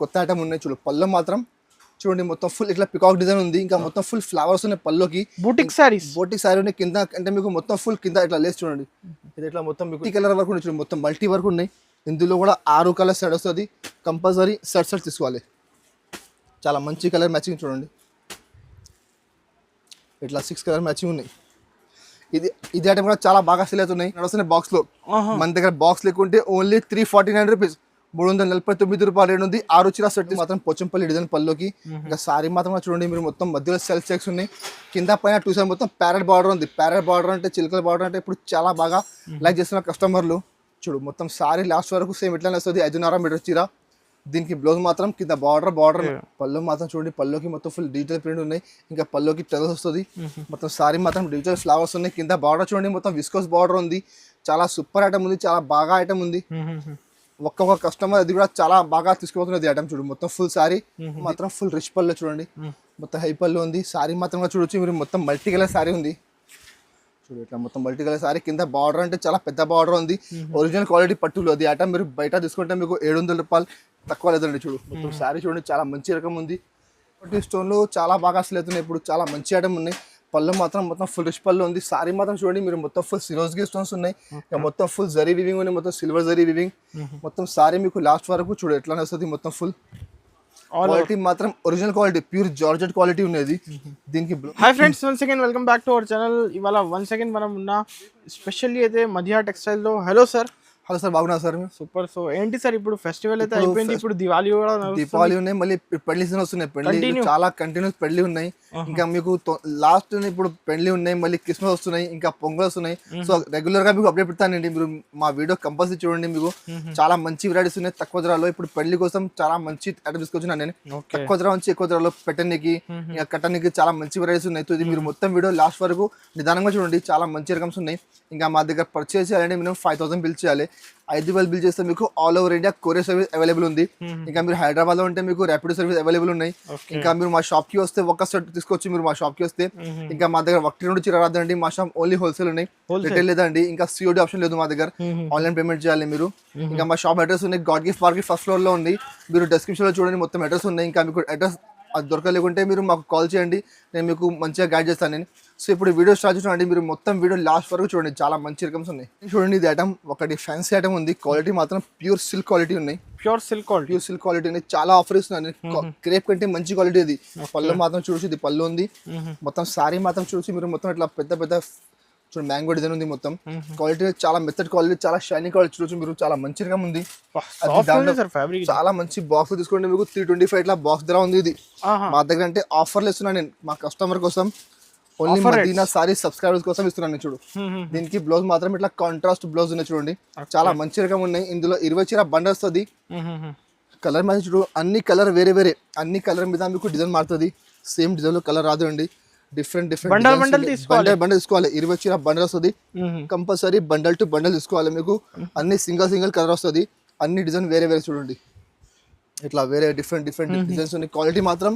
కొత్త ఐటమ్ ఉన్నాయి చూడు. పళ్ళు మాత్రం చూడండి మొత్తం ఫుల్ ఇట్లా పికాక్ డిజైన్ ఉంది. ఇంకా మొత్తం ఫుల్ ఫ్లవర్స్ ఉన్నాయి పళ్ళుకి. బూటిక్ సారీస్ ఉన్నాయి కింద. అంటే మీకు మొత్తం ఫుల్ కింద ఇట్లా లేస్ చూడండి. ఇది ఇట్లా మొత్తం మీకు ఈ కలర్ వరకు ఉన్నాయి చూడండి. మొత్తం మల్టీ వరకు ఉన్నాయి. ఇందులో కూడా 6 కలర్ సెట్ వస్తుంది. కంపల్సరీ సెట్ తీసుకోవాలి. చాలా మంచి కలర్ మ్యాచింగ్ చూడండి. ఇట్లా 6 కలర్ మ్యాచింగ్ ఉన్నాయి. ఇది ఐటమ్ కూడా చాలా బాగా సేల్ అవుతున్నాయి. నడుస్తున్నాయి బాక్స్లో. మన దగ్గర బాక్స్ లేకుంటే ఓన్లీ 349 రూపీస్, 349 రూపాయలు రేట్ ఉంది. 6 చీర సెట్ మాత్రం పోచంపల్లి డిజైన్ పళ్ళుకి. ఇంకా సారీ మాత్రం చూడండి మీరు మొత్తం మధ్యలో సెల్ఫ్ చెక్స్ ఉన్నాయి. కింద పైన 2 సైడ్ మొత్తం ప్యారెట్ బార్డర్ ఉంది. ప్యారెట్ బార్డర్ అంటే చిలకల బార్డర్ అంటే ఇప్పుడు చాలా బాగా లైక్ చేస్తున్న కస్టమర్లు. చూడు మొత్తం సారీ లాస్ట్ వరకు సేమ్ ఇట్లానే వస్తుంది. 5.5 మీటర్ చీర. దీనికి బ్లౌజ్ మాత్రం కింద బార్డర్ పళ్ళు మాత్రం చూడండి. పళ్ళుకి మొత్తం ఫుల్ డిజిటల్ ప్రింట్ ఉన్నాయి. ఇంకా పళ్ళుకి టెల్స్ వస్తుంది. మొత్తం సారీ మాత్రం డిజిటల్ ఫ్లవర్స్ ఉన్నాయి. కింద బార్డర్ చూడండి మొత్తం విస్కోస్ బార్డర్ ఉంది. చాలా సూపర్ ఐటమ్ ఉంది. చాలా బాగా ఐటమ్ ఉంది. ఒక్కొక్క కస్టమర్ అది కూడా చాలా బాగా తీసుకుపోతున్నది ఐటమ్ చూడు. మొత్తం ఫుల్ సారీ మాత్రం ఫుల్ రిచ్ పళ్ళు చూడండి. మొత్తం హై పళ్ళు ఉంది. సారీ మాత్రం చూడొచ్చు మీరు. మొత్తం మల్టీ కలర్ సారీ ఉంది చూడు. ఇట్లా మొత్తం మల్టీ కలర్ సారీ. కింద బార్డర్ అంటే చాలా పెద్ద బార్డర్ ఉంది. ఒరిజినల్ క్వాలిటీ పట్టులు. అది ఐటమ్ మీరు బయట తీసుకుంటే మీకు 700 రూపాయలు తక్కువ లేదండి. చూడు మొత్తం సారీ చూడండి. చాలా మంచి రకం ఉంది. స్టోన్లు చాలా బాగా అసలు అవుతున్నాయి. ఇప్పుడు చాలా మంచి ఐటమ్ ఉన్నాయి. పళ్ళు మాత్రం మొత్తం ఫుల్ రిచ్ పళ్ళు ఉంది. సారీ మాత్రం చూడండి మీరు. మొత్తం ఫుల్ సిరోజ్కి స్టోన్స్ ఉన్నాయి. మొత్తం ఫుల్ జరీ వివింగ్ ఉంది. మొత్తం సిల్వర్ జరీ వివింగ్. మొత్తం సారీ మీకు లాస్ట్ వరకు చూడు ఎట్లానే వస్తుంది. మొత్తం ఫుల్ క్వాలిటీ మాత్రం original quality pure georgette quality ఉన్నది. దీనికి hi friends, once again welcome back to our channel. ఇవాళ వన్స్ అగైన్ మనం ఉన్న స్పెషల్లీ అయితే మధ్య టెక్స్టైల్ లో. Hello sir. హలో సార్, బాగున్నా సార్? సూపర్. సో ఏంటి సార్ ఇప్పుడు ఫెస్టివల్ అయితే అయిపోయింది, ఇప్పుడు దివాళీ కూడా దీపావళి ఉన్నాయి, మళ్ళీ పెళ్లి సీజన్ వస్తున్నాయి. పెళ్లి చాలా కంటిన్యూస్ పెళ్లి ఉన్నాయి. ఇంకా మీకు లాస్ట్ ఇప్పుడు పెళ్లి ఉన్నాయి, మళ్ళీ క్రిస్మస్ వస్తున్నాయి, ఇంకా పొంగల్ వస్తున్నాయి. సో రెగ్యులర్ గా మీకు అప్డేట్ పెడతానండి. మీరు మా వీడియో కంపల్సరీ చూడండి. మీకు చాలా మంచి వెరైటీస్ ఉన్నాయి తక్కువ ధరలో. ఇప్పుడు పెళ్లి కోసం చాలా మంచి ఐటమ్ తీసుకొచ్చిన నేను. తక్కువ ధర నుంచి ఎక్కువ ధరలో పెట్టడానికి ఇంకా కట్టడానికి చాలా మంచి వెరైటీస్ ఉన్నాయి. సో ఇది మీరు మొత్తం వీడియో లాస్ట్ వరకు నిదానంగా చూడండి. చాలా మంచి రకమ్స్ ఉన్నాయి. ఇంకా మా దగ్గర పర్చేస్ చేయాలంటే మినిమం 5000 బిల్ చేయాలి. 5,000 బిల్ చేస్తే మీకు all over India courier service available ఉంది. ఇంకా మీరు హైదరాబాద్ లో ఉంటే మీకు ర్యాపిడో సర్వీస్ అవైలబుల్ ఉన్నాయి. ఇంకా మీరు మా షాప్ కి వస్తే ఒక సెట్ తీసుకొచ్చి మీరు మా షాప్ కి వస్తే ఇంకా మా దగ్గర 1 చీర రాదండి. మా షాప్ ఓన్లీ హోల్సేల్ ఉన్నాయి, రిటైల్ లేదండి. ఇంకా సిఓడి ఆప్షన్ లేదు మా దగ్గర. ఆన్లైన్ పేమెంట్ చేయాలి మీరు. ఇంకా మా షాప్ అడ్రస్ ఉన్నాయి, God gift park first floor లో ఉంది. మీరు డిస్క్రిప్షన్ లో చూడండి మొత్తం అడ్రస్ ఉన్నాయి. ఇంకా మీకు అడ్రస్ అది దొరకలేకుంటే మీరు మాకు కాల్ చేయండి, నేను మీకు మంచిగా గైడ్ చేస్తాను నేను. సో ఇప్పుడు వీడియో స్టార్ట్ చూడండి. మీరు మొత్తం వీడియో లాస్ట్ వరకు చూడండి. చాలా మంచి రకమ్స్ ఉన్నాయి చూడండి. ఇది ఐటమ్ ఒకటి ఫ్యాన్సీ ఐటమ్ ఉంది. క్వాలిటీ మాత్రం ప్యూర్ సిల్క్ క్వాలిటీ ఉన్నాయి. ప్యూర్ సిల్క్ క్వాలిటీ ఉన్నాయి. చాలా ఆఫర్ ఇస్తున్నాను. క్రేప్ కంటే మంచి క్వాలిటీ ఇది. పళ్ళు మాత్రం చూసి ఇది పళ్ళు ఉంది. మొత్తం సారీ మాత్రం చూసి మీరు మొత్తం ఇట్లా పెద్ద పెద్ద చూడండి మ్యాంగో డిజైన్ ఉంది. మొత్తం క్వాలిటీ చాలా మెత్తడ్ క్వాలిటీ, చాలా షైనింగ్ క్వాలిటీ చూసి మీరు. చాలా మంచి రకం ఉంది. చాలా మంచి బాక్స్ తీసుకోండి. మీకు 325 ఇట్లా బాక్స్ ధర ఉంది. ఇది మా దగ్గర అంటే ఆఫర్లు ఇస్తున్నాను నేను మా కస్టమర్ కోసం. ఓన్లీ మదీనా సారీ సబ్స్క్రైబర్స్ కోసం ఇస్తున్నాను చూడు. దీనికి బ్లౌజ్ మాత్రం ఇట్లా కాంట్రాస్ట్ బ్లౌజ్ ఉన్నాయి చూడండి. చాలా మంచి రకం ఉన్నాయి. ఇందులో 20 చీర బండ వస్తుంది. కలర్ మ్యాచ్ చూడు. అన్ని కలర్ వేరే వేరే, అన్ని కలర్ మీద మీకు డిజైన్ మారుతుంది. సేమ్ డిజైన్ లో కలర్ రాదు అండి. డిఫరెంట్ బండల్ తీసుకోవాలి. 20 చీర బండల్ వస్తుంది. కంపల్సరీ బండల్ టు బండల్ తీసుకోవాలి. మీకు అన్ని సింగిల్ కలర్ వస్తుంది. అన్ని డిజైన్ వేరే వేరే చూడండి. ఇట్లా వేరే డిఫరెంట్ డిజైన్స్ ఉన్నాయి. క్వాలిటీ మాత్రం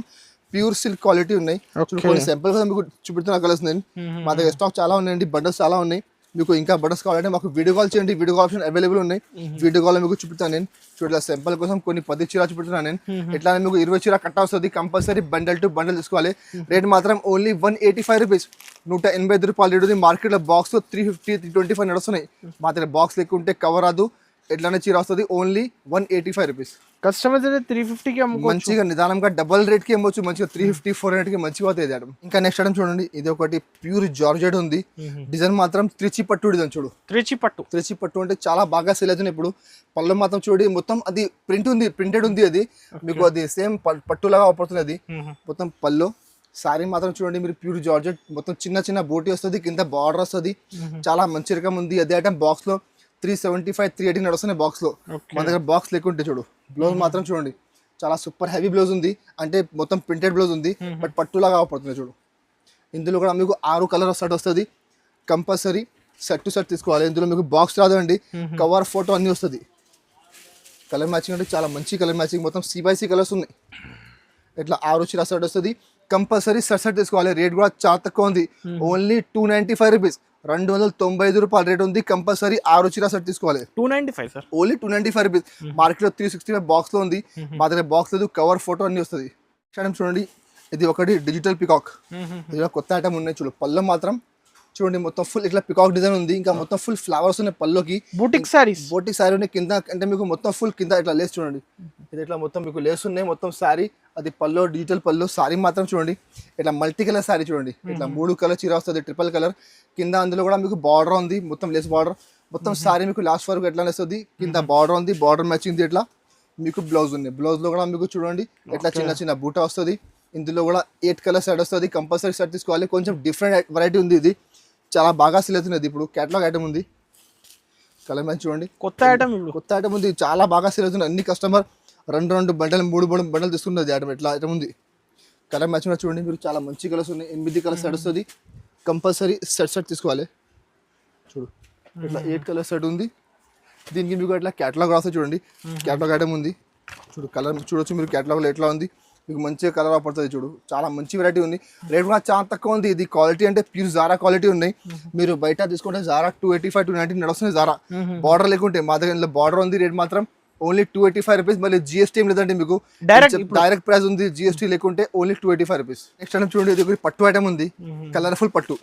ప్యూర్ సిల్క్ క్వాలిటీ ఉన్నాయి. కొన్ని సింపుల్ గా మీకు చూపెడుతున్నా కలర్స్ నేను. మా దగ్గర స్టాక్ చాలా ఉన్నాయండి. బండల్స్ చాలా ఉన్నాయి. మీకు ఇంకా బండల్స్ కావాలంటే మాకు వీడియో కాల్ చేయండి. వీడియో కాల్ ఆప్షన్ అవైలబుల్ ఉన్నాయి. వీడియో కాల్ మీకు చూపుతాను నేను. చూడలే సింపుల్ కోసం కొన్ని 10 చీర చూపుతున్నాను నేను. ఇట్లా మీకు 20 చీర కట్ట వస్తుంది. కంపల్సరీ బండల్ టు బండల్ తీసుకోవాలి. రేట్ మాత్రం ఓన్లీ 185 రూపీస్, 185 రూపాయలు రేట్ ఉంది. మార్కెట్ లో బాక్స్ 350, 325 నడుస్తున్నాయి. మా దగ్గర బాక్స్ లెక్క ఉంటే కవర్ రాదు. ఎట్లానే చీర వస్తుంది. Only 185 rupees. కస్టమర్స్ అయితే 350కి మంచిగా నిదానంగా డబల్ రేట్ కి అమ్మొచ్చు. మంచిగా 350, 400 కి మంచిగా అవుతుంది ఐటమ్. ఇంకా నెక్స్ట్ ఐటమ్ చూడండి. ఇది ఒకటి ప్యూర్ జార్జెట్ ఉంది. డిజైన్ మాత్రం త్రిచి పట్టు డిజైన్ చూడు. త్రిచి పట్టు అంటే చాలా బాగా సేల్ అవుతుంది ఇప్పుడు. పళ్ళు మాత్రం చూడండి మొత్తం అది ప్రింటెడ్ ఉంది. అది మీకు అది సేమ్ పట్టులాగా అవుతుంది. అది మొత్తం పళ్ళు. సారీ మాత్రం చూడండి మీరు ప్యూర్ జార్జెట్. మొత్తం చిన్న బూటీ వస్తుంది. కింద బార్డర్ వస్తుంది. చాలా మంచి రకం ఉంది. అదే ఐటమ్ బాక్స్ లో 375, 380 నడుస్తున్నాయి బాక్స్ లో. మన దగ్గర బాక్స్ లేకుంటే చూడు. బ్లౌజ్ మాత్రం చూడండి చాలా సూపర్ హెవీ బ్లౌజ్ ఉంది. అంటే మొత్తం ప్రింటెడ్ బ్లౌజ్ ఉంది. బట్ పట్టులాగా పడుతుంది చూడు. ఇందులో కూడా మీకు 6 కలర్ సెట్ వస్తుంది. కంపల్సరీ సెట్ టు సెట్ తీసుకోవాలి. ఇందులో మీకు బాక్స్ రాదండి. కవర్ ఫోటో అన్ని వస్తుంది. కలర్ మ్యాచింగ్ అంటే చాలా మంచి కలర్ మ్యాచింగ్. మొత్తం C/C కలర్స్ ఉన్నాయి. ఇట్లా 6 చీర సెట్ వస్తుంది. కంపల్సరీ సెట్ తీసుకోవాలి. రేట్ కూడా చాలా తక్కువ ఉంది. ఓన్లీ 295 రూపీస్, 295 రూపాయల రేట్ ఉంది. కంపల్సరీ 6 చీర సెట్ తీసుకోవాలి. 295 సార్. Only 295 rupees. మార్కెట్లో 365 బాక్స్ లో ఉంది, మా దగ్గర బాక్స్ లేదు, కవర్ ఫోటో అన్ని వస్తుంది. చూడండి, ఇది ఒకటి డిజిటల్ పికాక్, ఇది కొత్త ఐటమ్ ఉన్నాయి. చూడు పళ్ళు మాత్రం చూడండి మొత్తం ఫుల్ ఇట్లా పికాక్ డిజైన్ ఉంది. ఇంకా మొత్తం ఫుల్ ఫ్లవర్స్ ఉన్నాయి పళ్ళుకి. బూటిక్ సారీస్, బోటిక్ సారీ ఉన్నాయి కింద. అంటే మీకు మొత్తం ఫుల్ కింద ఇట్లా లేస్ చూడండి, ఇది ఇట్లా మొత్తం మీకు లేస్ ఉన్నాయి. మొత్తం సారీ అది పళ్ళు, డిజిటల్ పళ్ళు. సారీ మాత్రం చూడండి ఇట్లా మల్టీ కలర్ సారీ చూడండి, ఇట్లా 3 కలర్ చీర వస్తుంది, ట్రిపుల్ కలర్ కింద. అందులో కూడా మీకు బార్డర్ ఉంది, మొత్తం లేస్ బార్డర్. మొత్తం సారీ మీకు లాస్ట్ వరకు ఎట్లా వస్తుంది, కింద బార్డర్ ఉంది, బార్డర్ మ్యాచింగ్ ఇట్లా. మీకు బ్లౌజ్ ఉంది, బ్లౌజ్ లో కూడా మీకు చూడండి ఇట్లా చిన్న చిన్న బూట వస్తుంది. ఇందులో కూడా 8 కలర్ సెట్ వస్తుంది. కంపల్సరీ సెట్ తీసుకోవాలి. కొంచెం డిఫరెంట్ వెరైటీ ఉంది, ఇది చాలా బాగా సేల్ అవుతున్నది. ఇప్పుడు క్యాటలాగ్ ఐటమ్ ఉంది, కలర్ మ్యాచ్ చూడండి, కొత్త ఐటమ్. ఇప్పుడు కొత్త ఐటమ్ ఉంది, చాలా బాగా సేల్ అవుతుంది. అన్ని కస్టమర్ 2 బండలు 3 బండలు తీసుకున్నది ఐటమ్. ఇట్లా ఐటమ్ ఉంది. కలర్ మ్యాచ్ కూడా చూడండి మీరు, చాలా మంచి కలర్స్ ఉన్నాయి. 8 కలర్ సెట్ వస్తుంది. కంపల్సరీ సెట్ తీసుకోవాలి. చూడు ఇట్లా 8 కలర్ సెట్ ఉంది. దీనికి మీకు ఇట్లా క్యాటలాగ్ వస్తుంది చూడండి, క్యాటలాగ్ ఐటమ్ ఉంది. చూడు కలర్ చూడొచ్చు మీరు, క్యాటలాగ్లో ఎట్లా ఉంది మీకు మంచిగా కలర్ పడుతుంది. చూడు చాలా మంచి వెరైటీ ఉంది. రేట్ కూడా చాలా తక్కువ ఉంది. ఇది క్వాలిటీ అంటే ప్యూర్ జారా క్వాలిటీ ఉన్నాయి. మీరు బయట తీసుకుంటే జారా 285 290 నడుస్తుంది జారా. బార్డర్ లేకుంటే మా దగ్గర బార్డర్ ఉంది. రేట్ మాత్రం ఓన్లీ 285 రూపీస్. మళ్ళీ జిఎస్టీ ఏం లేదండి, మీకు డైరెక్ట్ ప్రైస్ ఉంది. జిఎస్టీ లేకుంటే ఓన్లీ 285 రూపీస్. నెక్స్ట్ ఐటమ్ చూడండి, ఇది ఒకటి పట్టు ఐటమ్ ఉంది, కలర్ఫుల్ పట్టు.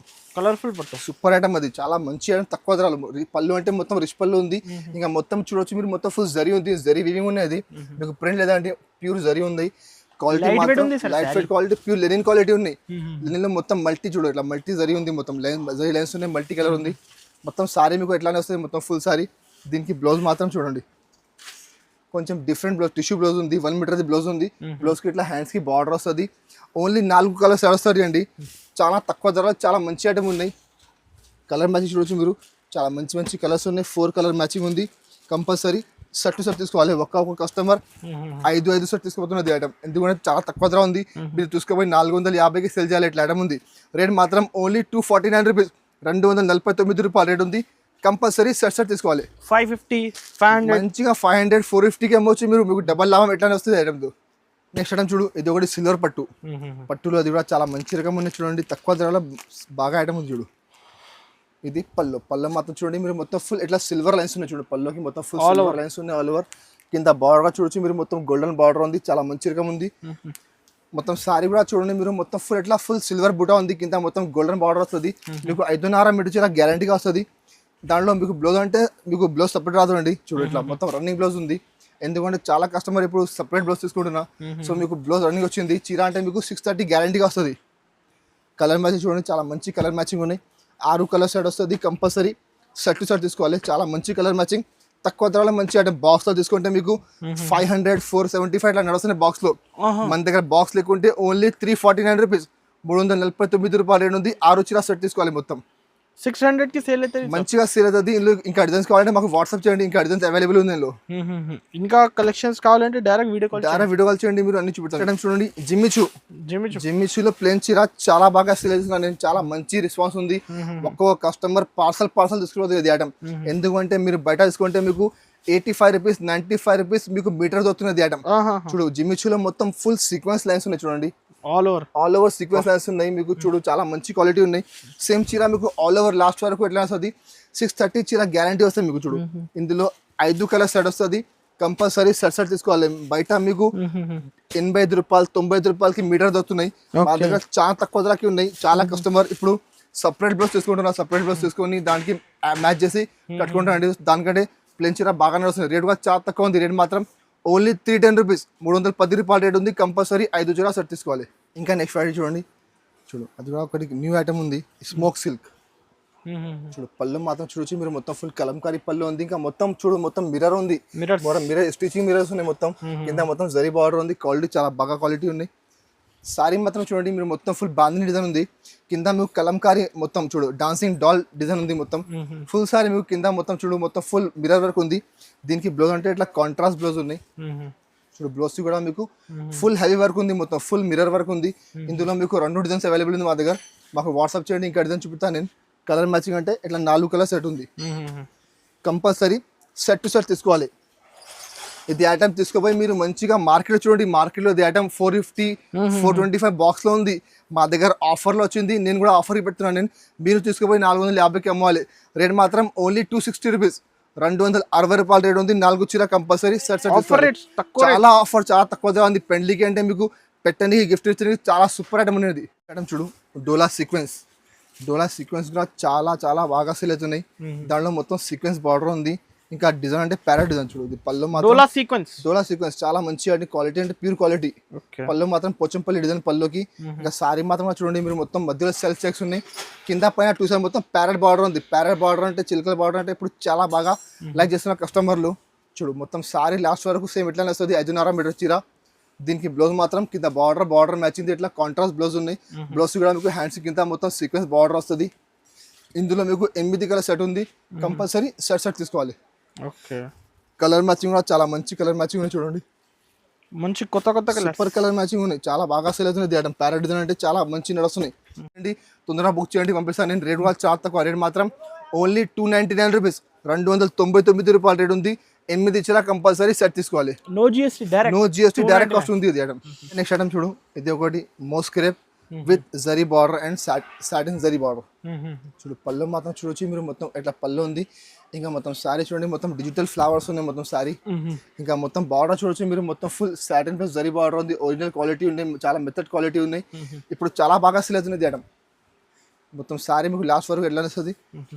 సూపర్ ఐటమ్, అది చాలా మంచి ఐటమ్, తక్కువ ధరలు. పళ్ళు అంటే మొత్తం రిచ్ పళ్ళు ఉంది. ఇంకా మొత్తం చూడొచ్చు మీరు, మొత్తం ఫుల్ జరీ ఉంది, జరీ వీవింగ్ ఉన్నది. మీకు ప్రింట్ లేదంటే ప్యూర్ జరీ ఉంది. క్వాలిటీ మాత్రం light weight quality, pure linen quality ఉన్నాయి. లెనిన్ లో మొత్తం మల్టీ చూడు, ఇట్లా మల్టీ జరీ ఉంది. మొత్తం జరీ లైన్స్ ఉన్నాయి, మల్టీ కలర్ ఉంది. మొత్తం సారీ మీకు ఎట్లానే వస్తుంది, మొత్తం ఫుల్ సారీ. దీనికి బ్లౌజ్ మాత్రం చూడండి కొంచెం డిఫరెంట్ బ్లౌజ్, టిష్యూ బ్లౌజ్ ఉంది. 1 మీటర్ బ్లౌజ్ ఉంది. బ్లౌజ్ కి ఇట్లా హ్యాండ్స్ కి బార్డర్ వస్తుంది. ఓన్లీ 4 కలర్స్ వస్తుంది అండి. చాలా తక్కువ ధర, చాలా మంచి ఐటమ్ ఉన్నాయి. కలర్ మ్యాచింగ్ చూడొచ్చు మీరు, చాలా మంచి మంచి కలర్స్ ఉన్నాయి. 4 కలర్ మ్యాచింగ్ ఉంది. కంపల్సరీ సెట్ తీసుకోవాలి. ఒక్క కస్టమర్ 5 సెట్ తీసుకుపోతున్నది ఐటమ్. ఎందుకంటే చాలా తక్కువ ధర ఉంది. మీరు తీసుకుపోయి 450కి సెల్ చేయాలి. ఇట్లా ఐటమ్ ఉంది. రేట్ మాత్రం ఓన్లీ 249 రూపీస్, 249 రూపాయలు రేట్ ఉంది. కంపల్సరీ సెట్ తీసుకోవాలి. 550 500 మంచిగా 500 450కి అమ్మవచ్చు మీరు. మీకు డబల్ లాభం ఎట్లానే వస్తుంది ఐటమ్తో. నెక్స్ట్ ఐటమ్ చూడు, ఇది ఒకటి సిల్వర్ పట్టు. పట్టులో అది కూడా చాలా మంచి రకం ఉంది చూడండి, తక్కువ ధరలో బాగా ఐటమ్ ఉంది. చూడు ఇది పళ్ళు మాత్రం చూడండి మీరు, మొత్తం ఫుల్ ఇట్లా సిల్వర్ లైన్స్ ఉన్నాయి. చూడండి పళ్ళుకి మొత్తం ఫుల్ సిల్వర్ లైన్స్ ఉన్నాయి ఆల్ ఓవర్. కింద బార్డర్ చూడొచ్చు మీరు, మొత్తం గోల్డెన్ బార్డర్ ఉంది, చాలా మంచి రకం ఉంది. మొత్తం సారీ కూడా చూడండి మీరు, మొత్తం ఫుల్ ఇట్లా ఫుల్ సిల్వర్ బుటా ఉంది. కింద మొత్తం గోల్డెన్ బార్డర్ వస్తుంది. మీకు 5.5 మీటర్ చీర గ్యారంటీగా వస్తుంది. దాంట్లో మీకు బ్లౌజ్ అంటే మీకు బ్లౌజ్ సపరేట్ రాదు అండి. చూడు ఇట్లా మొత్తం రన్నింగ్ బ్లౌజ్ ఉంది. ఎందుకంటే చాలా కస్టమర్ ఇప్పుడు సపరేట్ బ్లౌజ్ తీసుకుంటున్నా, సో మీకు బ్లౌజ్ రన్నింగ్ వచ్చింది. చీర అంటే మీకు 630 గ్యారంటీగా వస్తుంది. కలర్ మ్యాచింగ్ చూడండి, చాలా మంచి కలర్ మ్యాచింగ్ ఉన్నాయి. 6 కలర్ సెట్ వస్తుంది. కంపల్సరీ సెట్ తీసుకోవాలి. చాలా మంచి కలర్ మ్యాచింగ్, తక్కువ ధరలో మంచి అంటే బాక్స్ లో తీసుకుంటే మీకు 500 475 అట్లా నడుస్తున్నాయి బాక్స్ లో. మన దగ్గర బాక్స్ లేకుంటే ఓన్లీ 349 రూపీస్, 349 రూపాయలు రేట్ ఉంది. 6 చీర సెట్ తీసుకోవాలి. మొత్తం 600 కి సేల్ అవుతుంది, మంచిగా సేల్ అవుతుంది. ఇందులో ఇంకా డిజైన్స్ కావాలంటే మాకు వాట్సాప్ చేయండి, ఇంకా డిజైన్స్ అవైలబుల్ ఉంది ఇందులో. ఇంకా కలెక్షన్స్ కావాలంటే డైరెక్ట్ వీడియో కాల్ చేయండి, మీరు అన్ని చూపిస్తాను. చూడండి జిమ్మిచూలో ప్లేన్ చీర చాలా బాగా సేల్ అవుతుంది. చాలా మంచి రెస్పాన్స్ ఉంది. ఒక్కొక్క కస్టమర్ పార్సల్ తీసుకుపోతుంది ఇది ఐటమ్. ఎందుకంటే మీరు బయట తీసుకుంటే మీకు 85 రూపీస్ 95 రూపీస్ మీకు మీటర్ దొరుకుతున్నది ఐటమ్. చూడు జిమ్మిచూలో మొత్తం ఫుల్ సీక్వెన్స్ లైన్స్ ఉన్నాయి చూడండి, ఆల్ ఓవర్ సీక్వెన్స్ లైన్స్ ఉన్నాయి. మీకు చూడు చాలా మంచి క్వాలిటీ ఉన్నాయి. సేమ్ చీర మీకు ఆల్ ఓవర్ లాస్ట్ వరకు ఎట్లా వస్తుంది, 630 చీర గ్యారంటీ వస్తుంది మీకు. చూడు ఇందులో 5 కలర్ సెట్ వస్తుంది. కంపల్సరీ సెట్ తీసుకోవాలి. బయట మీకు 85 రూపాయలు 95 రూపాయలకి మీటర్ దొరుకుతున్నాయి. మా దగ్గర చాలా తక్కువ ధరకి ఉన్నాయి. చాలా కస్టమర్ ఇప్పుడు సపరేట్ బ్లౌజ్ తీసుకుంటున్నారు. సపరేట్ బ్లౌజ్ తీసుకొని దానికి మ్యాచ్ చేసి కట్టుకుంటారండి. దానికంటే ప్లేన్ చీర బాగానే వస్తుంది. రేట్ కూడా చాలా తక్కువ ఉంది. రేట్ మాత్రం ఓన్లీ 310 రూపీస్, 310 రూపాయల రేట్ ఉంది. కంపల్సరీ 5 చీర సెట్ తీసుకోవాలి. ఇంకా నెక్స్ట్ వెరైటీ చూడండి, అది కూడా ఒకటి న్యూ ఐటమ్ ఉంది, స్మోక్ సిల్క్. చూడు పళ్ళు మాత్రం చూడొచ్చు మీరు, మొత్తం ఫుల్ కలంకారీ పళ్ళు ఉంది. ఇంకా మొత్తం చూడు మొత్తం మిర్రర్ ఉంది, మిర్రర్ స్టిచింగ్ మిర్రర్స్ ఉన్నాయి. మొత్తం కింద మొత్తం జరీ బార్డర్ ఉంది. క్వాలిటీ చాలా బాగా క్వాలిటీ ఉన్నాయి. సారీ మాత్రం చూడండి మీరు, మొత్తం ఫుల్ బాందిని డిజైన్ ఉంది. కింద మీకు కలంకారీ మొత్తం చూడు డాన్సింగ్ డాల్ డిజైన్ ఉంది. మొత్తం ఫుల్ సారీ మీకు కింద మొత్తం చూడు మొత్తం ఫుల్ మిర్రర్ వర్క్ ఉంది. దీనికి బ్లౌజ్ అంటే ఇట్లా కాంట్రాస్ట్ బ్లౌజ్ ఉన్నాయి. చూడు బ్లౌజ్ కూడా మీకు ఫుల్ హెవీ వర్క్ ఉంది. మొత్తం ఫుల్ మిర్రర్ వర్క్ ఉంది. ఇందులో మీకు 2 డిజైన్స్ అవైలబుల్ ఉంది మా దగ్గర. మాకు వాట్సాప్ చేయండి, ఇంకా డిజైన్ చూపిస్తాను నేను. కలర్ మ్యాచింగ్ అంటే ఇట్లా 4 కలర్ సెట్ ఉంది. కంపల్సరీ సెట్ తీసుకోవాలి. ఇది ఐటమ్ తీసుకుపోయి మీరు మంచిగా మార్కెట్ చూడండి. మార్కెట్లో ఇది ఐటమ్ 450 425 బాక్స్ లో ఉంది. మా దగ్గర ఆఫర్లో వచ్చింది, నేను కూడా ఆఫర్కి పెడుతున్నాను. నేను మీరు తీసుకుపోయి 450కి అమ్మాలి. రేట్ మాత్రం ఓన్లీ 260 రూపీస్, 260 రూపాయల రేట్ ఉంది. 4 చీర కంపల్సరీ సెట్ ఆఫర్ రేట్స్ తక్కువ. చాలా ఆఫర్, చాలా తక్కువ ధర ఉంది. పెళ్లికి అంటే మీకు పెట్టడానికి గిఫ్ట్ ఇచ్చడానికి చాలా సూపర్ ఐటమ్ అనేది. ఐటమ్ చూడు, డోలా సీక్వెన్స్ కూడా చాలా చాలా బాగా సేల్ అవుతున్నాయి. దాంట్లో మొత్తం సీక్వెన్స్ బార్డర్ ఉంది. ఇంకా డిజైన్ అంటే ప్యారెట్ డిజైన్ చూడు. ఇది పళ్ళు మాత్రం డోలా సీక్వెన్స్ చాలా మంచి అంటే క్వాలిటీ అంటే ప్యూర్ క్వాలిటీ. పళ్ళు మాత్రం పోచంపల్లి డిజైన్ పళ్ళుకి. ఇంకా సారీ మాత్రం చూడండి మీరు, మొత్తం మధ్యలో సెల్ఫ్ చెక్స్ ఉన్నాయి. కింద పైన 2 సైడ్ మొత్తం ప్యారెట్ బార్డర్ ఉంది. ప్యారెట్ బార్డర్ అంటే చిలకల బార్డర్ అంటే ఇప్పుడు చాలా బాగా లైక్ చేస్తున్న కస్టమర్లు. చూడు మొత్తం సారీ లాస్ట్ వరకు సేమ్ ఇట్లానే వస్తుంది. 5.5 మీటర్ చీర. దీనికి బ్లౌజ్ మాత్రం కింద బార్డర్ మ్యాచింగ్ ఇట్లా కాంట్రాస్ట్ బ్లౌజ్ ఉన్నాయి. బ్లౌజ్ కూడా మీకు హ్యాండ్స్ కింద మొత్తం సీక్వెన్స్ బార్డర్ వస్తుంది. ఇందులో మీకు 8 కలర్ సెట్ ఉంది. కంపల్సరీ సెట్ తీసుకోవాలి. కలర్ మ్యాచింగ్ కూడా చాలా మంచి కలర్ మ్యాచింగ్ ఉన్నాయి. చూడండి మంచి కొత్త సూపర్ కలర్ మ్యాచింగ్ ఉన్నాయి. చాలా బాగా సేల్ అవుతుంది. ఐటమ్ ప్యారెట్ డిజైన్ అంటే చాలా మంచి నడుస్తున్నాయి. తొందరగా బుక్ చేయండి, పంపిస్తాను నేను. రేట్ కూడా చాలా తక్కువ. రేట్ మాత్రం ఓన్లీ 299 రూపీస్, 299 రూపాయల రేట్ ఉంది. 8 చీర కంపల్సరీ సెట్ తీసుకోవాలి. నో జిఎస్టీ డైరెక్ట్ కాస్ట్ ఉంది ఇది ఐటమ్. నెక్స్ట్ ఐటమ్ చూడు, ఇది ఒకటి moss crepe with zari border and satin zari border. చూడు పళ్ళు మాత్రం చూడొచ్చు మీరు, మొత్తం ఇట్లా పళ్ళు ఉంది. ఇంకా మొత్తం సారీ చూడండి, మొత్తం డిజిటల్ ఫ్లవర్స్ ఉన్నాయి మొత్తం సారీ. ఇంకా మొత్తం బార్డర్ చూడొచ్చు మీరు, మొత్తం full satin plus zari border ఉంది. ఒరిజినల్ క్వాలిటీ ఉన్నాయి, చాలా మెథడ్ క్వాలిటీ ఉన్నాయి. ఇప్పుడు చాలా బాగా సేల్ అవుతుంది ఐటమ్. మొత్తం సారీ మీకు లాస్ట్ వరకు ఎట్లా వస్తుంది.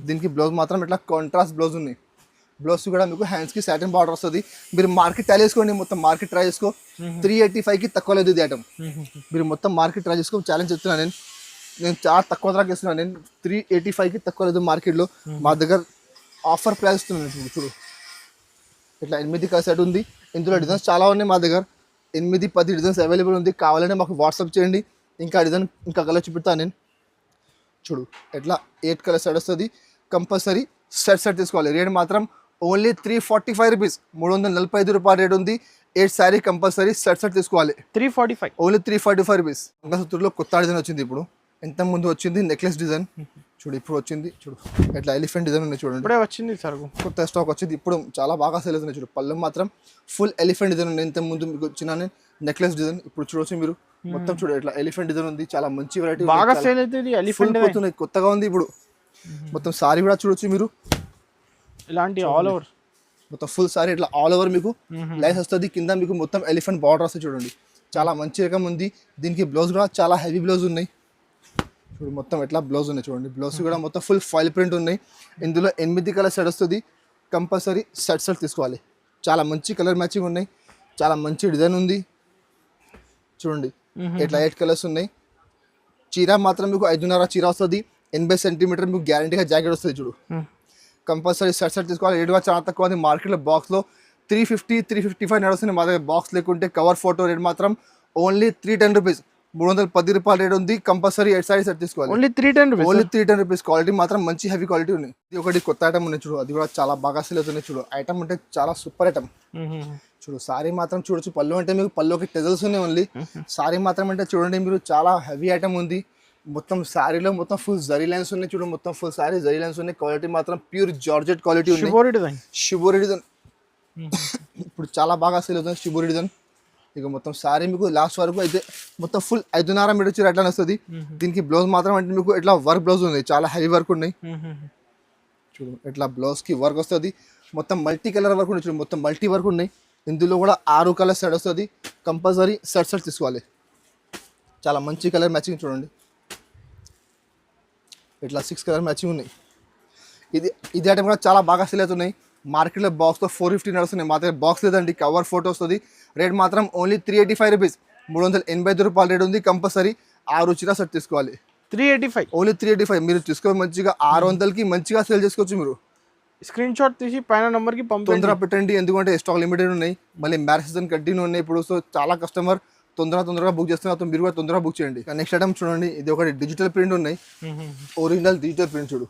దీనికి బ్లౌజ్ మాత్రం ఇట్లా కాంట్రాస్ట్ బ్లౌజ్ ఉంది. బ్లౌజ్ కూడా మీకు హ్యాండ్స్కి సాటిన్ బార్డర్ వస్తుంది. మీరు మార్కెట్ ట్రై చేసుకోండి, మొత్తం మార్కెట్ ట్రై చేసుకో. 385కి తక్కువ లేదు ఇది ఐటమ్. మీరు మొత్తం మార్కెట్ ట్రై చేసుకో. ఛాలెంజ్ చెప్తున్నాను నేను చాలా తక్కువ ధరకు ఇస్తున్నాను. నేను 385కి తక్కువ లేదు మార్కెట్లో. మా దగ్గర ఆఫర్ ప్రైస్ ఇస్తున్నాను. చూడు ఇట్లా 8 కలర్ సెట్ ఉంది. ఇందులో డిజైన్స్ చాలా ఉన్నాయి మా దగ్గర. 8-10 డిజైన్స్ అవైలబుల్ ఉంది. కావాలంటే మాకు వాట్సాప్ చేయండి. ఇంకా డిజైన్ ఇంకా కలర్ చూపిస్తాను నేను. చూడు ఎట్లా 8 కలర్ సెట్ వస్తుంది. కంపల్సరీ సెట్ తీసుకోవాలి. రేట్ మాత్రం ఓన్లీ 345 రూపీస్, 345 రూపాయల రేట్ ఉంది. 8 శారీ కంపల్సరీ సెట్ తీసుకోవాలి. 345 ఓన్లీ 345 రూపీస్. మంగళసూత్రంలో కొత్త డిజైన్ వచ్చింది. ఇప్పుడు ఎంత ముందు వచ్చింది నెక్లెస్ డిజైన్. చూడు ఇప్పుడు వచ్చింది. చూడు ఇట్లా ఎలిఫెంట్ డిజైన్ ఉంది. చూడండి ఇప్పుడే వచ్చింది సార్, కొత్త స్టాక్ వచ్చింది. ఇప్పుడు చాలా బాగా సేల్ అవుతుంది. చూడు పళ్ళు మాత్రం ఫుల్ ఎలిఫెంట్ డిజైన్ ఉంది. ఇంత ముందు మీకు వచ్చిన నెక్లెస్ డిజైన్ ఇప్పుడు చూడొచ్చు మీరు. మొత్తం చూడు ఇట్లా ఎలిఫెంట్ డిజైన్ ఉంది. చాలా మంచి వెరైటీ, బాగా సేల్ అవుతుంది. ఎలిఫెంట్ కొత్తగా ఉంది ఇప్పుడు. మొత్తం సారీ కూడా చూడొచ్చు మీరు. ఇలాంటి ఆల్ ఓవర్ మొత్తం ఫుల్ సారీ ఇట్లా ఆల్ ఓవర్ మీకు లైన్స్ వస్తుంది. కింద మీకు మొత్తం ఎలిఫెంట్ బార్డర్ వస్తుంది. చూడండి చాలా మంచి రకం ఉంది. దీనికి బ్లౌజ్ కూడా చాలా హెవీ బ్లౌజ్ ఉన్నాయి. చూడు మొత్తం ఎట్లా బ్లౌజ్ ఉన్నాయి. చూడండి బ్లౌజ్ కూడా మొత్తం ఫుల్ ఫాయిల్ ప్రింట్ ఉన్నాయి. ఇందులో 8 కలర్ సెట్ వస్తుంది. కంపల్సరీ సెట్ తీసుకోవాలి. చాలా మంచి కలర్ మ్యాచింగ్ ఉన్నాయి. చాలా మంచి డిజైన్ ఉంది. చూడండి ఇట్లా 8 కలర్స్ ఉన్నాయి. చీర మాత్రం మీకు 5.5 చీర వస్తుంది. 80 సెంటీమీటర్ మీకు గ్యారంటీగా జాకెట్ వస్తుంది. చూడు కంపల్సరీ సెట్ తీసుకోవాలి. రేట్ కూడా చాలా తక్కువ ఉంది. మార్కెట్లో బాక్స్లో 350-355 నడుస్తుంది. మా దగ్గర బాక్స్ లేకుంటే కవర్ ఫోటో రేట్ మాత్రం ఓన్లీ 310 రూపీస్, 310 రూపాయల రేట్ ఉంది. కంపల్సరీ 8 సారీ సెట్ తీసుకోవాలి. Only 310 rupees. క్వాలిటీ మాత్రం మంచి హెవీ క్వాలిటీ ఉంది. ఇది ఒకటి కొత్త ఐటమ్ ఉంది. చూడు అది కూడా చాలా బాగా సేల్ అవుతుంది. చూడు ఐటమ్ అంటే చాలా సూపర్ ఐటమ్. చూడు సారీ మాత్రం చూడొచ్చు. పళ్ళు అంటే మీకు పళ్ళుకి టెజల్స్ ఉన్నాయి ఓన్లీ. సారీ మాత్రం అంటే చూడండి మీరు, చాలా హెవీ ఐటమ్ ఉంది. మొత్తం సారీలో మొత్తం ఫుల్ జరీ లైన్స్ ఉన్నాయి. చూడు మొత్తం ఫుల్ సారీ జరీ లైన్స్ ఉన్నాయి. క్వాలిటీ మాత్రం ప్యూర్ జార్జెట్ క్వాలిటీ ఉంది. షిబోరి డిజైన్ ఇప్పుడు చాలా బాగా సేల్ అవుతుంది. Shibori design. ఇక మొత్తం సారీ మీకు లాస్ట్ వరకు అయితే మొత్తం ఫుల్ 5.5 మీటర్ చీర అట్లా వస్తుంది. దీనికి బ్లౌజ్ మాత్రం అంటే మీకు ఇట్లా వర్క్ బ్లౌజ్ ఉంది. చాలా హెవీ వర్క్ ఉన్నాయి. చూడు ఇట్లా బ్లౌజ్కి వర్క్ వస్తుంది. మొత్తం మల్టీ కలర్ వర్క్ ఉన్నాయి. చూడు మొత్తం మల్టీ వర్క్ ఉన్నాయి. ఇందులో కూడా 6 కలర్ సెట్ వస్తుంది. కంపల్సరీ సెట్ తీసుకోవాలి. చాలా మంచి కలర్ మ్యాచింగ్. చూడండి ఇట్లా 6 కలర్ మ్యాచింగ్ ఉన్నాయి. ఇది ఐటమ్ కూడా చాలా బాగా సేల్ అవుతున్నాయి. మార్కెట్లో బాక్స్తో 450 నడుస్తున్నాయి. మా దగ్గర బాక్స్ లేదండి, కవర్ ఫోటో వస్తుంది. రేట్ మాత్రం ఓన్లీ 385 రూపీస్, 385 రూపాయల రేట్ ఉంది. కంపల్సరీ 6 చీర సెట్ తీసుకోవాలి. 385 ఓన్లీ 385. మీరు తీసుకో మంచిగా 600కి మంచిగా సేల్ చేసుకోవచ్చు. మీరు స్క్రీన్ షాట్ తీసి పైన నెంబర్కి తొందరగా పెట్టండి. ఎందుకంటే స్టాక్ లిమిటెడ్ ఉన్నాయి. మళ్ళీ మ్యారేజ్ సీజన్ కంటిన్యూ ఉన్నాయి ఇప్పుడు. సో చాలా కస్టమర్ తొందరగా బుక్ చేస్తున్నారు. మీరు కూడా తొందరగా బుక్ చేయండి. నెక్స్ట్ ఐటమ్ చూడండి, ఇది ఒకటి డిజిటల్ ప్రింట్ ఉన్నాయి. Original digital print. చూడు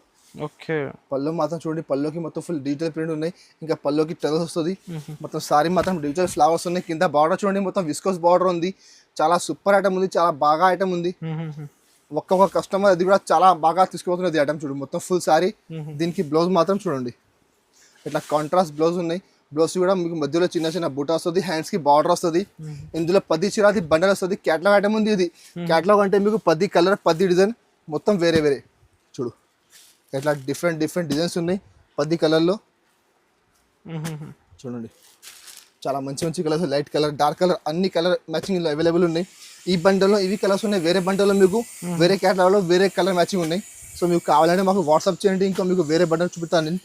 ఓకే పళ్ళు మాత్రం చూడండి, పళ్ళుకి మొత్తం ఫుల్ డిజిటల్ ప్రింట్ ఉన్నాయి. ఇంకా పళ్ళుకి టెరస్ వస్తుంది. మొత్తం సారీ మాత్రం డిజిటల్ ఫ్లవర్స్ ఉన్నాయి. కింద బార్డర్ చూడండి, మొత్తం విస్కోస్ బార్డర్ ఉంది. చాలా సూపర్ ఐటమ్ ఉంది. చాలా బాగా ఐటమ్ ఉంది. ఒక్కొక్క కస్టమర్ అది కూడా చాలా బాగా తీసుకుపోతున్నది ఐటమ్. చూడు మొత్తం ఫుల్ సారీ. దీనికి బ్లౌజ్ మాత్రం చూడండి ఇట్లా కాంట్రాస్ట్ బ్లౌజ్ ఉన్నాయి. బ్లౌజ్ కూడా మీకు మధ్యలో చిన్న చిన్న బూట వస్తుంది, హ్యాండ్స్ కి బార్డర్ వస్తుంది. ఇందులో 10 చీరాది బండల్ వస్తుంది. క్యాటలాగ్ ఐటమ్ ఉంది ఇది. క్యాటలాగ్ అంటే మీకు 10 కలర్ 10 డిజైన్ మొత్తం వేరే వేరే చూడు ఎట్లా డిఫరెంట్ డిజైన్స్ ఉన్నాయి 10 కలర్లో. చూడండి చాలా మంచి మంచి colours, light colour, dark colour, అన్ని కలర్ మ్యాచింగ్ అవైలబుల్ ఉన్నాయి. ఈ బండల్లో ఇవి కలర్స్ ఉన్నాయి, వేరే బండల్లో మీకు వేరే క్యాటలాగ్లో వేరే కలర్ మ్యాచింగ్ ఉన్నాయి. సో మీకు కావాలంటే మాకు వాట్సాప్ చేయండి, ఇంకా మీకు వేరే బండలు చూపుతాను నేను.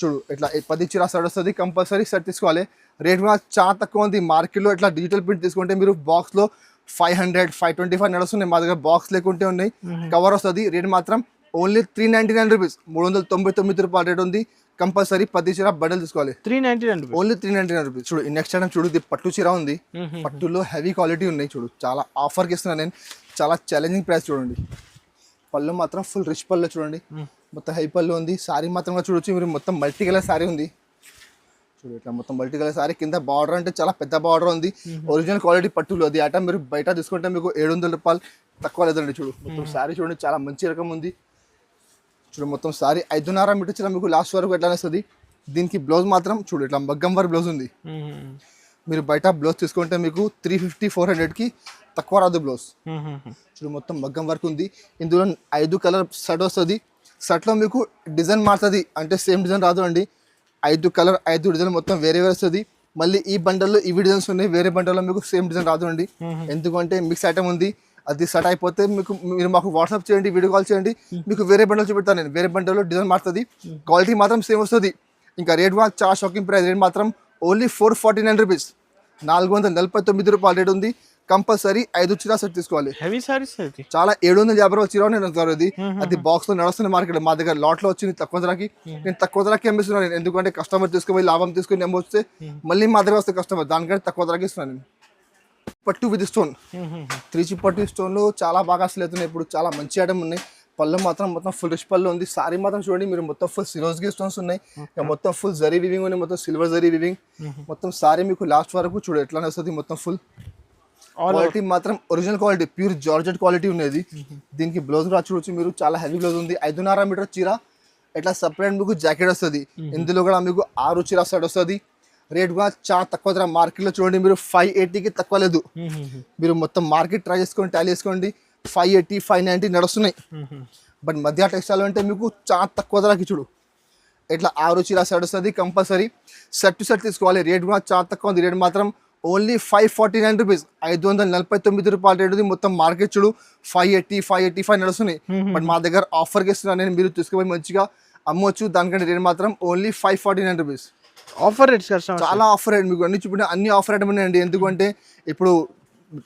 చూడు ఇట్లా 10 చీర సెట్ వస్తుంది, కంపల్సరీ సెట్ తీసుకోవాలి. రేట్ కూడా చాలా తక్కువ ఉంది మార్కెట్లో. ఇట్లా డిజిటల్ ప్రింట్ తీసుకుంటే మీరు బాక్స్లో 500, 525 నడుస్తున్నాయి. మా దగ్గర బాక్స్ లేకుంటే ఉన్నాయి, కవర్ వస్తుంది. రేట్ మాత్రం ఓన్లీ 399 రూపీస్, 399 రూపాయల రేట్ ఉంది. కంపల్సరీ 10 చీర బండల్ తీసుకోవాలి. 399 ఓన్లీ 399 రూపీస్. చూడు నెక్స్ట్ ఐటమ్ చూడు, ఇది పట్టు చీర ఉంది. పట్టులో హెవీ క్వాలిటీ ఉన్నాయి. చూడు చాలా ఆఫర్కి ఇస్తున్నాను నేను, చాలా ఛాలెంజింగ్ ప్రైస్. చూడండి పళ్ళు మాత్రం ఫుల్ రిచ్ పళ్ళు చూడండి, మొత్తం హై పళ్ళు ఉంది. సారీ మాత్రం చూడొచ్చు మీరు, మొత్తం మల్టీ కలర్ సారీ ఉంది. చూడు ఇట్లా మొత్తం మల్టీ కలర్ సారీ, కింద బార్డర్ అంటే చాలా పెద్ద బార్డర్ ఉంది. ఒరిజినల్ క్వాలిటీ పట్టులో అది ఐటమ్ మీరు బయట తీసుకుంటే మీకు 700 రూపాయలు తక్కువ లేదండి. చూడు మొత్తం సారీ చూడండి, చాలా మంచి రకం ఉంది. చూడు మొత్తం సారీ 5.5 మీటర్ చీర మీకు లాస్ట్ వరకు ఎట్లా వస్తుంది. దీనికి బ్లౌజ్ మాత్రం చూడు ఇట్లా మగ్గం వర్క్ బ్లౌజ్ ఉంది. మీరు బయట బ్లౌజ్ తీసుకుంటే మీకు 350, 400కి తక్కువ రాదు బ్లౌజ్. చూడు మొత్తం మగ్గం వర్క్ ఉంది. ఇందులో 5 కలర్ షర్ట్ వస్తుంది. షర్ట్లో మీకు డిజైన్ మారుతుంది, అంటే సేమ్ డిజైన్ రాదు అండి. 5 కలర్ 5 డిజైన్ మొత్తం వేరే వేరే వస్తుంది. మళ్ళీ ఈ బండల్లో ఇవి డిజైన్స్ ఉన్నాయి, వేరే బండల్లో మీకు సేమ్ డిజైన్ రాదు అండి. ఎందుకంటే మిక్స్ ఐటమ్ ఉంది. అది సెట్ అయిపోతే మీకు మీరు మాకు వాట్సాప్ చేయండి, వీడియో కాల్ చేయండి, మీకు వేరే బండలు చూపెడతాను నేను. వేరే బండల్లో డిజైన్ మారుతుంది, క్వాలిటీ మాత్రం సేమ్ వస్తుంది. ఇంకా రేట్ కూడా చాలా షాకింగ్ ప్రైస్. రేట్ మాత్రం ఓన్లీ 449 రూపీస్, 449 రూపాయల రేట్ ఉంది. కంపల్సరీ 5 చీర సెట్ తీసుకోవాలి. హెవీ సారీస్ చాలా 750 రూపాయల చీర నేను అది అది బాక్స్ లో నడుస్తున్న మార్కెట్. మా దగ్గర లాట్ లో వచ్చింది తక్కువ ధరకి, నేను తక్కువ ధరకి అమ్మిస్తున్నాను నేను. ఎందుకంటే కస్టమర్ తీసుకుపోయి లాభం తీసుకుని అమ్మొస్తే మళ్ళీ మా దగ్గర వస్తే కస్టమర్, దానికంటే తక్కువ ధరకి ఇస్తున్నాను నేను. పట్టు విత్ స్టోన్, 3 పట్టు స్టోన్లు చాలా బాగా అసలు అవుతున్నాయి ఇప్పుడు. చాలా మంచి ఐటమ్ ఉన్నాయి. పళ్ళు మాత్రం మొత్తం ఫుల్ రిచ్ పళ్ళు ఉంది. సారీ మాత్రం చూడండి మీరు, మొత్తం ఫుల్ సిరోజ్కి స్టోన్స్ ఉన్నాయి. మొత్తం ఫుల్ జరీ వివింగ్ ఉన్నాయి, మొత్తం సిల్వర్ జరీ వివింగ్. మొత్తం సారీ మీకు లాస్ట్ వరకు చూడు ఎట్లా వస్తుంది. మొత్తం ఫుల్ క్వాలిటీ మాత్రం original quality, pure georgette quality ఉన్నది. దీనికి బ్లౌజ్ కూడా చూడొచ్చు మీరు, చాలా హెవీ బ్లౌజ్ ఉంది. 5.5 మీటర్ చీర, ఇట్లా సపరేట్ మీకు జాకెట్ వస్తుంది. ఇందులో కూడా మీకు 6 చీర సెట్ వస్తుంది. రేట్ కూడా చాలా తక్కువ ధర. మార్కెట్లో చూడండి మీరు 580కి తక్కువ లేదు. మీరు మొత్తం మార్కెట్ ట్రై చేసుకోండి, టాలీ చేసుకోండి. 580, 590 నడుస్తున్నాయి. బట్ మధ్య టెక్స్టైల్ అంటే మీకు చాలా తక్కువ ధరకి చూడు ఇట్లా 6 చీర సెట్ వస్తుంది. కంపల్సరీ సెట్ టు సెట్ తీసుకోవాలి. రేట్ కూడా చాలా తక్కువ ఉంది. రేట్ మాత్రం ఓన్లీ 549 రూపీస్, 549 రూపాయల రేట్ ఉంది. మొత్తం మార్కెట్ చూడు 580, 585 నడుస్తున్నాయి. బట్ మా దగ్గర ఆఫర్కి ఇస్తున్నాను నేను, మీరు తీసుకుపోయి మంచిగా అమ్మవచ్చు. దానికంటే రేట్ మాత్రం ఓన్లీ 549 రూపీస్. ఆఫర్ రేట్స్ చాలా ఆఫర్ రేట్ మీకు అన్ని చూపించిన అన్ని ఆఫర్ ఐటమ్ ఉన్నాయండి. ఎందుకంటే ఇప్పుడు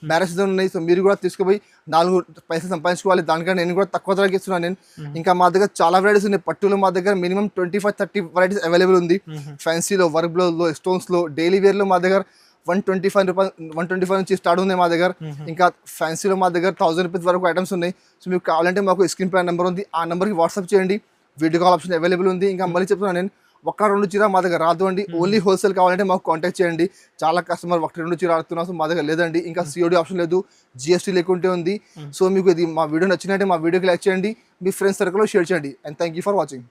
మ్యారేజ్ సీజన్ ఉన్నాయి, సో మీరు కూడా తీసుకుపోయి 4 పైసలు సంపాదించుకోవాలి. దానికంటే నేను కూడా తక్కువ ధరకి ఇస్తున్నాను నేను. ఇంకా మా దగ్గర చాలా వెరైటీస్ ఉన్నాయి. పట్టులో మా దగ్గర మినిమం 25-30 వెరైటీస్ అవైలబుల్ ఉంది. ఫ్యాన్సీలో, వర్క్ బ్లౌజ్లో, స్టోన్స్లో, డైలీ వేర్లో మా దగ్గర 125 నుంచి స్టార్ట్ ఉన్నాయి మా దగ్గర. ఇంకా ఫ్యాన్సీలో మా దగ్గర 1000 రూపీస్ వరకు ఐటమ్స్ ఉన్నాయి. సో మీకు కావాలంటే మాకు స్క్రీన్ పై నెంబర్ ఉంది, ఆ నెంబర్కి వాట్సాప్ చేయండి. వీడియో కాల్ ఆప్షన్ అవైలబుల్ ఉంది. ఇంకా మళ్ళీ చెప్తున్నాను నేను, 1-2 చీర మా దగ్గర రాదు అండి. ఓన్లీ హోల్సేల్ కావాలంటే మాకు కాంటాక్ట్ చేయండి. చాలా కస్టమర్ 1-2 చీర ఆడుతున్నారు, సో మా దగ్గర లేదండి. ఇంకా సిఓడి ఆప్షన్ లేదు, జిఎస్టీ లేకుంటే ఉంది. సో మీకు ఇది మా వీడియో నచ్చినట్టే మా వీడియోకి లైక్ చేయండి, మీ ఫ్రెండ్స్ సర్కిల్లో షేర్ చేయండి. And thank you for watching.